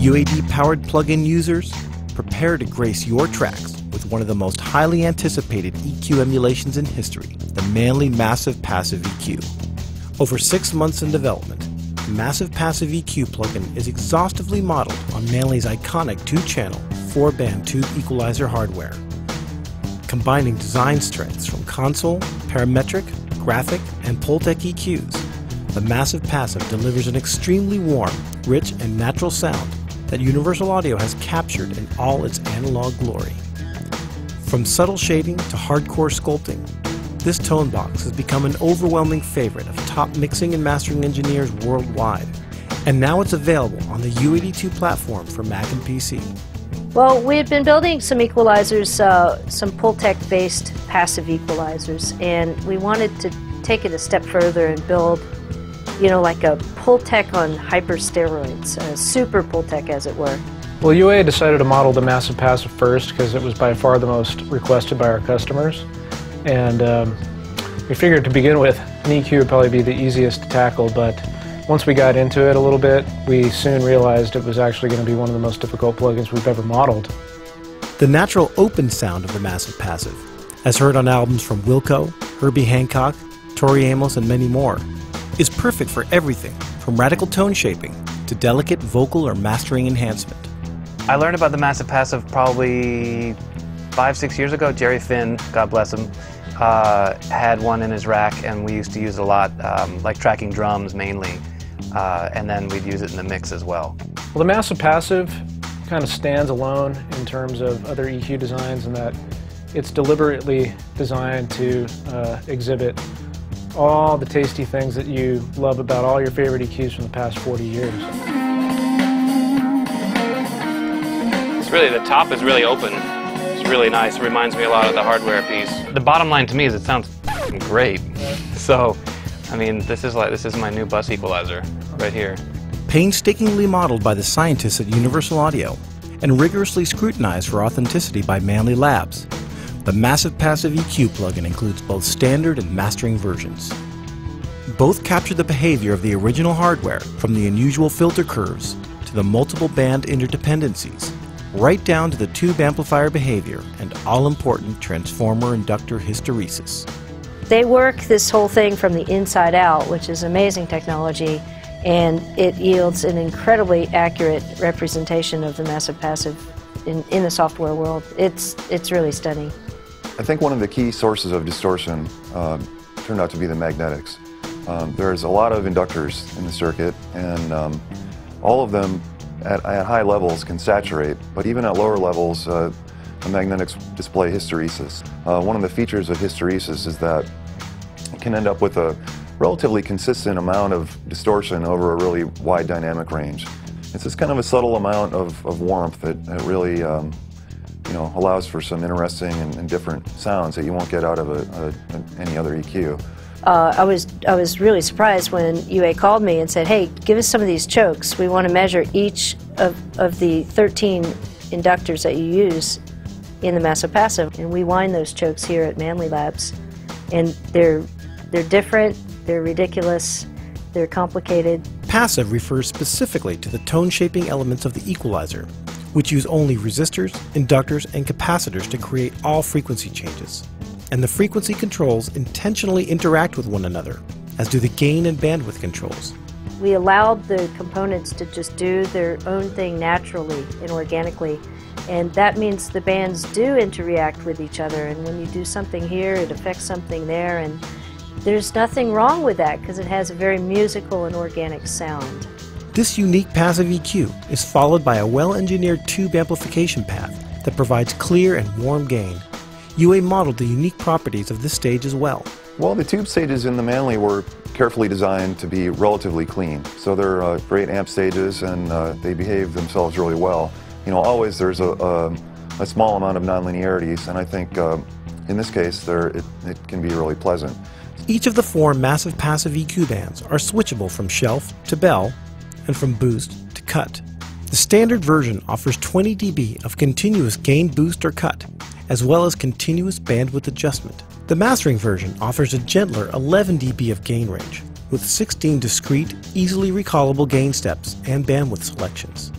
UAD-powered plug-in users, prepare to grace your tracks with one of the most highly anticipated EQ emulations in history, the Manley Massive Passive EQ. Over 6 months in development, the Massive Passive EQ plugin is exhaustively modeled on Manley's iconic 2-channel, 4-band tube equalizer hardware. Combining design strengths from console, parametric, graphic, and Pultec EQs, the Massive Passive delivers an extremely warm, rich, and natural sound that Universal Audio has captured in all its analog glory. From subtle shading to hardcore sculpting, this tone box has become an overwhelming favorite of top mixing and mastering engineers worldwide, and now it's available on the UAD 2 platform for Mac and PC. Well, we had been building some equalizers, some Pultec-based passive equalizers, and we wanted to take it a step further and build, you know, like a Pultec on hyper-steroids, a super Pultec as it were. Well, UAD decided to model the Massive Passive first because it was by far the most requested by our customers. And we figured to begin with, an EQ would probably be the easiest to tackle, but once we got into it a little bit, we soon realized it was actually going to be one of the most difficult plugins we've ever modeled. The natural open sound of the Massive Passive, as heard on albums from Wilco, Herbie Hancock, Tori Amos, and many more, is perfect for everything from radical tone shaping to delicate vocal or mastering enhancement. I learned about the Massive Passive probably 5-6 years ago. Jerry Finn, God bless him, had one in his rack, and we used to use it a lot, like tracking drums mainly, and then we'd use it in the mix as well. Well, the Massive Passive kind of stands alone in terms of other EQ designs in that it's deliberately designed to exhibit all the tasty things that you love about all your favorite EQs from the past 40 years. It's really, the top is really open. It's really nice. It reminds me a lot of the hardware piece. The bottom line to me is it sounds great. So, I mean, this is my new bus equalizer right here. Painstakingly modeled by the scientists at Universal Audio and rigorously scrutinized for authenticity by Manley Labs, the Massive Passive EQ plugin includes both standard and mastering versions. Both capture the behavior of the original hardware, from the unusual filter curves to the multiple band interdependencies, right down to the tube amplifier behavior and all-important transformer inductor hysteresis. They work this whole thing from the inside out, which is amazing technology, and it yields an incredibly accurate representation of the Massive Passive in the software world. It's really stunning. I think one of the key sources of distortion turned out to be the magnetics. There's a lot of inductors in the circuit, and all of them at high levels can saturate, but even at lower levels, the magnetics display hysteresis. One of the features of hysteresis is that it can end up with a relatively consistent amount of distortion over a really wide dynamic range. It's just kind of a subtle amount of warmth that really you know, allows for some interesting and different sounds that you won't get out of any other EQ. I was really surprised when UA called me and said, hey, give us some of these chokes. We want to measure each of the 13 inductors that you use in the Massive Passive. And we wind those chokes here at Manley Labs. And they're different, they're ridiculous, they're complicated. Passive refers specifically to the tone shaping elements of the equalizer, which use only resistors, inductors, and capacitors to create all frequency changes. And the frequency controls intentionally interact with one another, as do the gain and bandwidth controls. We allowed the components to just do their own thing naturally and organically, and that means the bands do interact with each other, and when you do something here, it affects something there, and there's nothing wrong with that because it has a very musical and organic sound. This unique passive EQ is followed by a well-engineered tube amplification path that provides clear and warm gain. UA modeled the unique properties of this stage as well. Well, the tube stages in the Manley were carefully designed to be relatively clean. So they're great amp stages, and they behave themselves really well. You know, always there's a small amount of nonlinearities, and I think in this case it can be really pleasant. Each of the 4 Massive Passive EQ bands are switchable from shelf to bell and from boost to cut. The standard version offers 20 dB of continuous gain boost or cut, as well as continuous bandwidth adjustment. The mastering version offers a gentler 11 dB of gain range, with 16 discrete, easily recallable gain steps and bandwidth selections.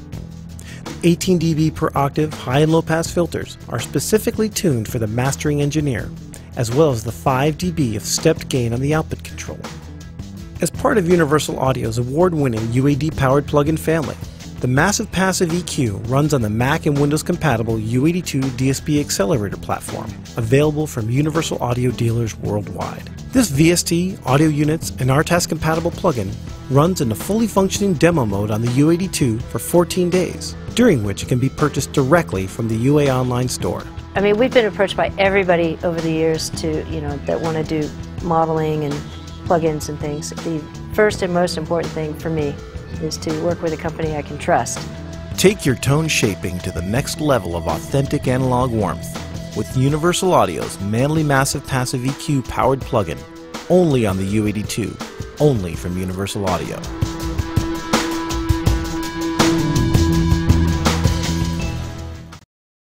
18 dB per octave high and low pass filters are specifically tuned for the mastering engineer, as well as the 5 dB of stepped gain on the output control. As part of Universal Audio's award-winning UAD powered plug-in family, the Massive Passive EQ runs on the Mac and Windows compatible UAD2 DSP accelerator platform, available from Universal Audio dealers worldwide. This VST, audio units, and RTAS compatible plugin runs in a fully functioning demo mode on the UAD2 for 14 days, during which it can be purchased directly from the UA online store. I mean, we've been approached by everybody over the years that want to do modeling and plugins and things. The first and most important thing for me is to work with a company I can trust. Take your tone shaping to the next level of authentic analog warmth with Universal Audio's Manley Massive Passive EQ powered plugin, only on the UAD2, only from Universal Audio.